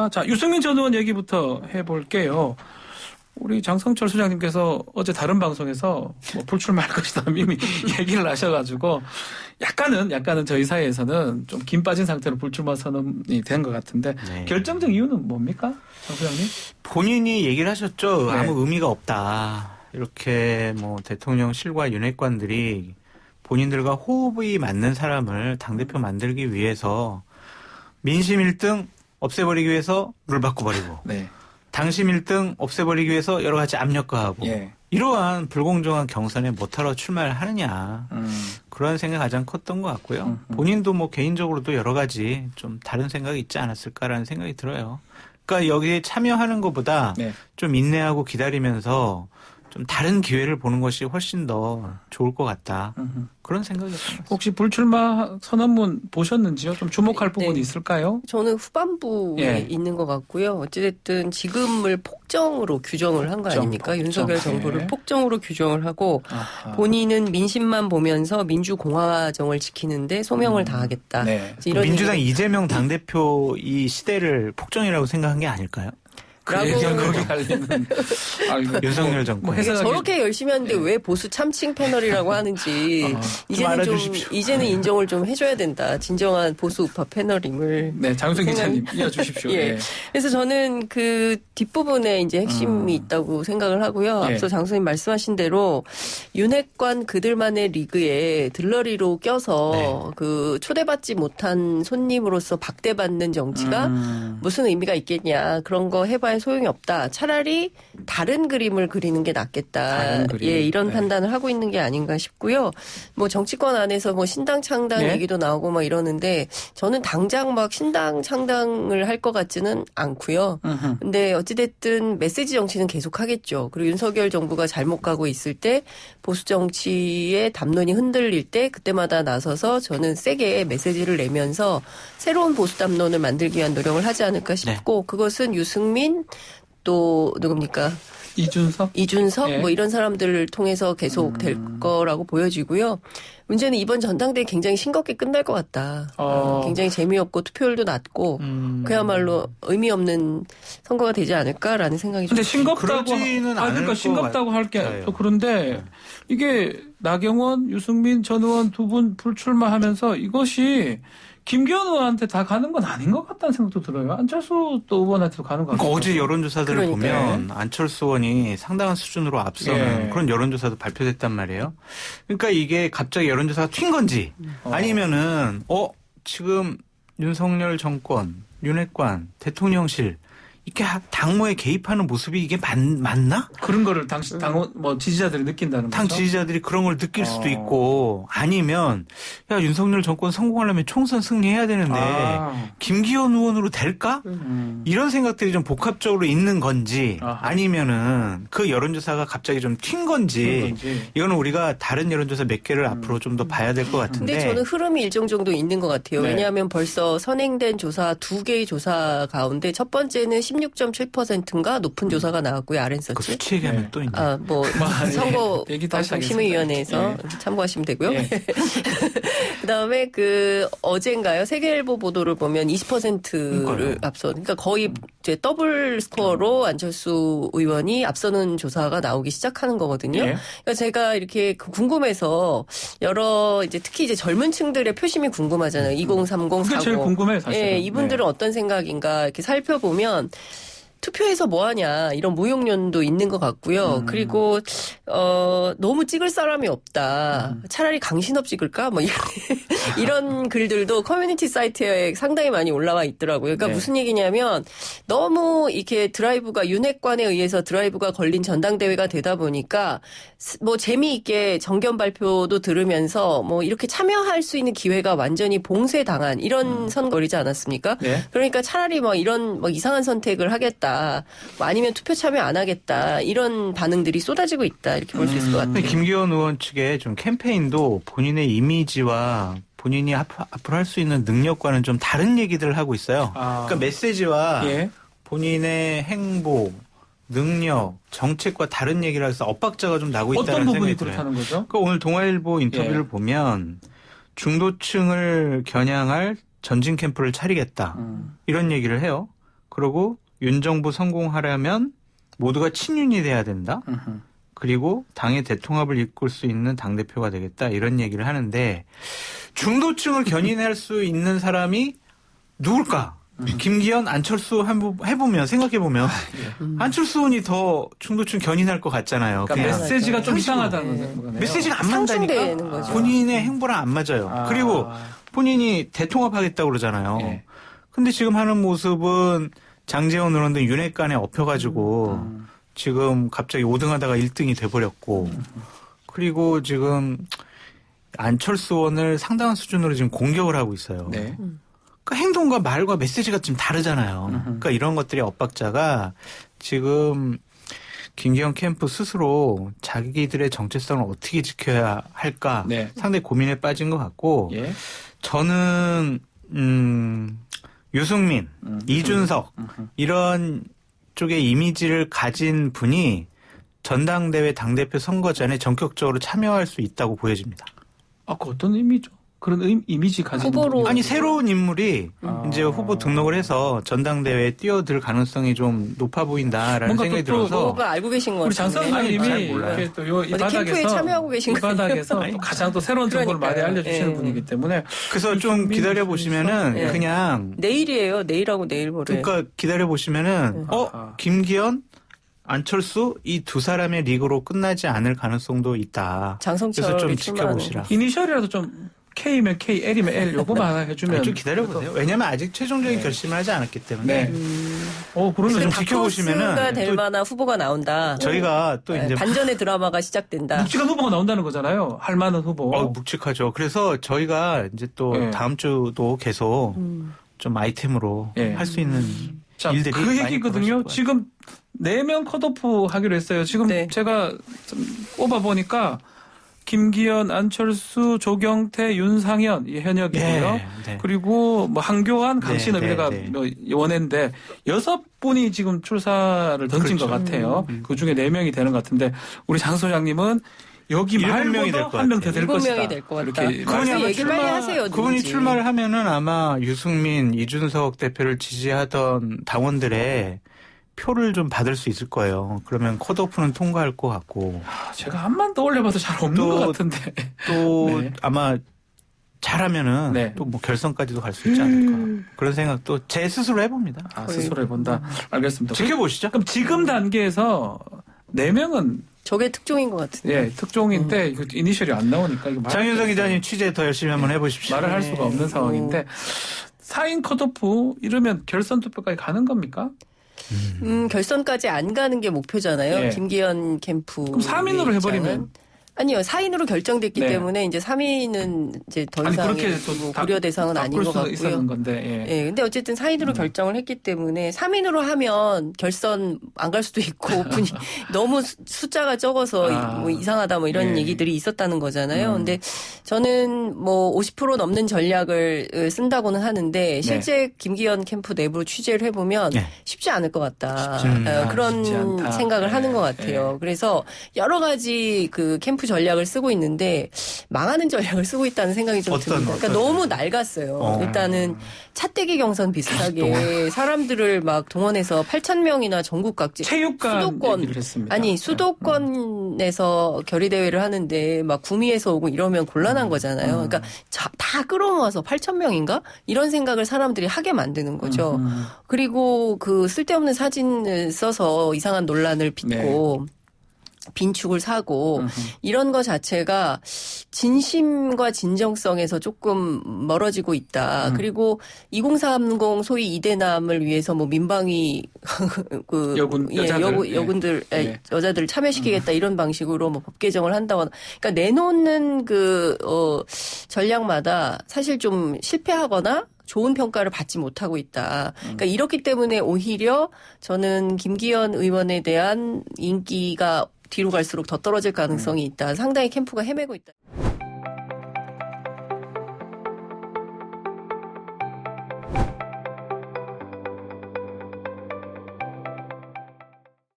있습니다. 자, 유승민 전 의원 얘기부터 해볼게요. 우리 장성철 소장님께서 어제 다른 방송에서 뭐 불출마할 것이다 이미 얘기를 하셔가지고 약간은 저희 사회에서는 좀 김 빠진 상태로 불출마 선언이 된 것 같은데 네. 결정적 이유는 뭡니까? 장 소장님? 본인이 얘기를 하셨죠. 네. 아무 의미가 없다. 이렇게 뭐 대통령실과 윤핵관들이 본인들과 호흡이 맞는 사람을 당대표 만들기 위해서 민심 1등 없애버리기 위해서 룰 바꿔버리고 네. 당심 1등 없애버리기 위해서 여러 가지 압력 가하고 이러한 불공정한 경선에 못하러 출마를 하느냐 그런 생각이 가장 컸던 것 같고요. 본인도 뭐 개인적으로도 여러 가지 좀 다른 생각이 있지 않았을까라는 생각이 들어요. 그러니까 여기에 참여하는 것보다 좀 인내하고 기다리면서 좀 다른 기회를 보는 것이 훨씬 더 좋을 것 같다. 그런 생각이었습니다. 혹시 불출마 선언문 보셨는지요? 좀 주목할 부분이 있을까요? 저는 후반부에 있는 것 같고요. 어찌됐든 지금을 폭정으로 규정을 한 거 아닙니까? 폭정. 윤석열 정부를 폭정으로 규정을 하고 본인은 민심만 보면서 민주공화정을 지키는데 소명을 다하겠다. 이런 민주당 이재명 당대표 이 시대를 폭정이라고 생각한 게 아닐까요? 거기 갈리는 윤석열 정권. 저렇게 열심히 하는데 왜 보수 참칭 패널이라고 하는지 이제는 인정을 좀 해줘야 된다. 진정한 보수 우파 패널임을. 네, 장윤선 기자님 이어주십시오. 예. 그래서 저는 그 뒷부분에 이제 핵심이 있다고 생각을 하고요. 앞서 장선생님 말씀하신 대로 윤핵관 그들만의 리그에 들러리로 껴서 그 초대받지 못한 손님으로서 박대받는 정치가 무슨 의미가 있겠냐. 그런 거 해봐야 소용이 없다. 차라리 다른 그림을 그리는 게 낫겠다. 이런 판단을 하고 있는 게 아닌가 싶고요. 뭐 정치권 안에서 뭐 신당 창당 얘기도 나오고 막 이러는데 저는 당장 막 신당 창당을 할 것 같지는 않고요. 근데 어찌됐든 메시지 정치는 계속 하겠죠. 그리고 윤석열 정부가 잘못 가고 있을 때 보수 정치의 담론이 흔들릴 때 그때마다 나서서 저는 세게 메시지를 내면서 새로운 보수 담론을 만들기 위한 노력을 하지 않을까 싶고 그것은 유승민 또 누굽니까? 이준석 뭐 이런 사람들을 통해서 계속 될 거라고 보여지고요. 문제는 이번 전당대회 굉장히 싱겁게 끝날 것 같다. 굉장히 재미없고 투표율도 낮고 그야말로 의미 없는 선거가 되지 않을까라는 생각이 근데 싱겁다고 할 게 또 그런데 이게 나경원, 유승민 전 의원 두 분 불출마하면서 이것이 김기현 의원한테 다 가는 건 아닌 것 같다는 생각도 들어요. 안철수 또 의원한테도 가는 것 같아요. 어제 여론조사들을 보면 안철수 의원이 상당한 수준으로 앞서는 그런 여론조사도 발표됐단 말이에요. 그러니까 이게 갑자기 여론조사가 튄 건지 아니면은 지금 윤석열 정권, 윤핵관, 대통령실 이렇게 당무에 개입하는 모습이 이게 맞나? 그런 거를 지지자들이 느낀다는 거죠? 당 지지자들이 그런 걸 느낄 수도 있고 아니면 윤석열 정권 성공하려면 총선 승리해야 되는데 김기현 의원으로 될까? 이런 생각들이 좀 복합적으로 있는 건지 아니면은 그 여론조사가 갑자기 좀 튄 건지 이거는 우리가 다른 여론조사 몇 개를 앞으로 좀 더 봐야 될 것 같은데. 근데 저는 흐름이 일정 정도 있는 것 같아요. 왜냐하면 벌써 선행된 조사 2개의 조사 가운데 첫 번째는 16.7%인가 높은 조사가 나왔고요. RN서치. 그 수치 얘기하면 또 있네. 선거 심의위원회에서 참고하시면 되고요. 그다음에 어젠가요? 세계일보 보도를 보면 20%를 앞서. 그러니까 거의 이제 더블 스코어로 안철수 의원이 앞서는 조사가 나오기 시작하는 거거든요. 그러니까 제가 이렇게 궁금해서 여러 특히 이제 젊은 층들의 표심이 궁금하잖아요. 2030, 40. 그게 제일 궁금해요, 사실. 이분들은 어떤 생각인가 이렇게 살펴보면 투표해서 뭐하냐 이런 무용론도 있는 것 같고요. 그리고 너무 찍을 사람이 없다. 차라리 강신업 찍을까? 뭐 이런 글들도 커뮤니티 사이트에 상당히 많이 올라와 있더라고요. 그러니까 무슨 얘기냐면 너무 이렇게 드라이브가 윤핵관에 의해서 드라이브가 걸린 전당대회가 되다 보니까 뭐 재미있게 정견 발표도 들으면서 뭐 이렇게 참여할 수 있는 기회가 완전히 봉쇄당한 이런 선거이지 않았습니까? 그러니까 차라리 뭐 이런 뭐 이상한 선택을 하겠다. 뭐 아니면 투표 참여 안 하겠다. 이런 반응들이 쏟아지고 있다. 이렇게 볼 수 있을 것 같아요. 김기현 의원 측의 좀 캠페인도 본인의 이미지와 본인이 앞으로 할 수 있는 능력과는 좀 다른 얘기들을 하고 있어요. 그러니까 메시지와 본인의 행보, 능력, 정책과 다른 얘기를 해서 엇박자가 좀 나고 있다는 생각이 들어요. 어떤 부분이 그렇다는 거죠? 그러니까 오늘 동아일보 인터뷰를 보면 중도층을 겨냥할 전진 캠프를 차리겠다. 이런 얘기를 해요. 그리고 윤 정부 성공하려면 모두가 친윤이 돼야 된다. 그리고 당의 대통합을 이끌 수 있는 당대표가 되겠다. 이런 얘기를 하는데 중도층을 견인할 수 있는 사람이 누굴까? 김기현, 안철수 해보면 생각해보면 안철수 의원이 더 중도층 견인할 것 같잖아요. 그러니까 메시지가 좀 이상하다는 거네요. 메시지가 안 맞다니까. 본인의 행보랑 안 맞아요. 그리고 본인이 대통합하겠다고 그러잖아요. 네. 근데 지금 하는 모습은 장제원 의원 등 윤핵관에 엎혀가지고 지금 갑자기 5등 하다가 1등이 돼버렸고 그리고 지금 안철수 의원을 상당한 수준으로 지금 공격을 하고 있어요. 네. 그러니까 행동과 말과 메시지가 좀 다르잖아요. 그러니까 이런 것들이 엇박자가 지금 김기현 캠프 스스로 자기들의 정체성을 어떻게 지켜야 할까 네. 상당히 고민에 빠진 것 같고 예. 저는 유승민, 이준석 이런 쪽의 이미지를 가진 분이 전당대회 당대표 선거 전에 전격적으로 참여할 수 있다고 보여집니다. 그 어떤 의미죠? 그런 이미지 가진 후보로 아니 새로운 인물이 이제 후보 등록을 해서 전당대회에 뛰어들 가능성이 좀 높아 보인다라는 생각이 들어서 후보가 알고 계신 것 같아요. 우리 장선생님이 또 이 바닥에서 참여하고 계신 이 바닥에서 또 가장 또 새로운 정보를 많이 알려주시는 분이기 때문에 그래서 좀 기다려 보시면은 그냥 내일이에요. 내일하고 내일 모레. 그러니까 기다려 보시면은 김기현 안철수 이 두 사람의 리그로 끝나지 않을 가능성도 있다. 장성철 그래서 좀 지켜보시라. 이니셜이라도 좀 K면 K, L이면 L 요거만 하나 해주면 좀 기다려보세요. 왜냐하면 아직 최종적인 결심을 하지 않았기 때문에. 그러면 좀 지켜보시면은 될 만한 후보가 나온다. 저희가 또 이제 반전의 드라마가 시작된다. 묵직한 후보가 나온다는 거잖아요. 할 만한 후보. 묵직하죠. 그래서 저희가 이제 또 다음 주도 계속 좀 아이템으로 할 수 있는 일들이 그 얘기거든요. 지금 4명 컷오프 하기로 했어요. 지금 제가 좀 꼽아보니까 김기현, 안철수, 조경태, 윤상현 이 현역이고요. 그리고 뭐 한교안, 강신업 이래가 원했는데 6분이 지금 출사를 던진 것 같아요. 그 중에 4명이 되는 것 같은데 우리 장 소장님은 여기 말고도 한 명 더 될 것이다. 7명이 될 것 같다. 이렇게 그분이 얘기 빨리 하세요. 그분이 출마를 하면은 아마 유승민, 이준석 대표를 지지하던 당원들의 표를 좀 받을 수 있을 거예요. 그러면 컷오프는 통과할 것 같고. 제가 한 번 더 올려봐도 잘 없는 것 같은데. 또 아마 잘하면은 또 뭐 결선까지도 갈 수 있지 않을까. 그런 생각도 제 스스로 해봅니다. 스스로 해본다. 알겠습니다. 지켜보시죠. 그럼 지금 단계에서 4명은 저게 특종인 것 같은데. 특종인데 이니셜이 안 나오니까 이거 장윤성 기자님 취재 더 열심히 한번 해보십시오. 말을 할 수가 없는 상황인데 4인 컷오프 이러면 결선 투표까지 가는 겁니까? 결선까지 안 가는 게 목표잖아요. 김기현 캠프. 그럼 3인으로 해버리면? 아니요. 4인으로 결정됐기 때문에 이제 3인은 이제 더 이상 뭐 고려 대상은 아닌 것 같고요. 근데 어쨌든 4인으로 결정을 했기 때문에 3인으로 하면 결선 안 갈 수도 있고 분이 너무 숫자가 적어서 뭐 이상하다 뭐 이런 얘기들이 있었다는 거잖아요. 근데 저는 뭐 50% 넘는 전략을 쓴다고는 하는데 실제 김기현 캠프 내부로 취재를 해보면 쉽지 않을 것 같다. 그런 생각을 하는 것 같아요. 그래서 여러 가지 그 캠프 전략을 쓰고 있는데 망하는 전략을 쓰고 있다는 생각이 좀 듭니다. 그러니까 너무 낡았어요. 일단은 차떼기 경선 비슷하게 사람들을 막 동원해서 8,000명이나 전국 각지 수도권 수도권에서 결의대회를 하는데 막 구미에서 오고 이러면 곤란한 거잖아요. 그러니까 다 끌어모아서 8,000명인가 이런 생각을 사람들이 하게 만드는 거죠. 그리고 그 쓸데없는 사진을 써서 이상한 논란을 빚고 빈축을 사고 이런 거 자체가 진심과 진정성에서 조금 멀어지고 있다. 그리고 2030 소위 이대남을 위해서 뭐 민방위 그 여군들 여자들을 참여시키겠다 이런 방식으로 뭐 법 개정을 한다거나 그러니까 내놓는 그 전략마다 사실 좀 실패하거나 좋은 평가를 받지 못하고 있다. 그러니까 이렇기 때문에 오히려 저는 김기현 의원에 대한 인기가 뒤로 갈수록 더 떨어질 가능성이 있다. 상당히 캠프가 헤매고 있다.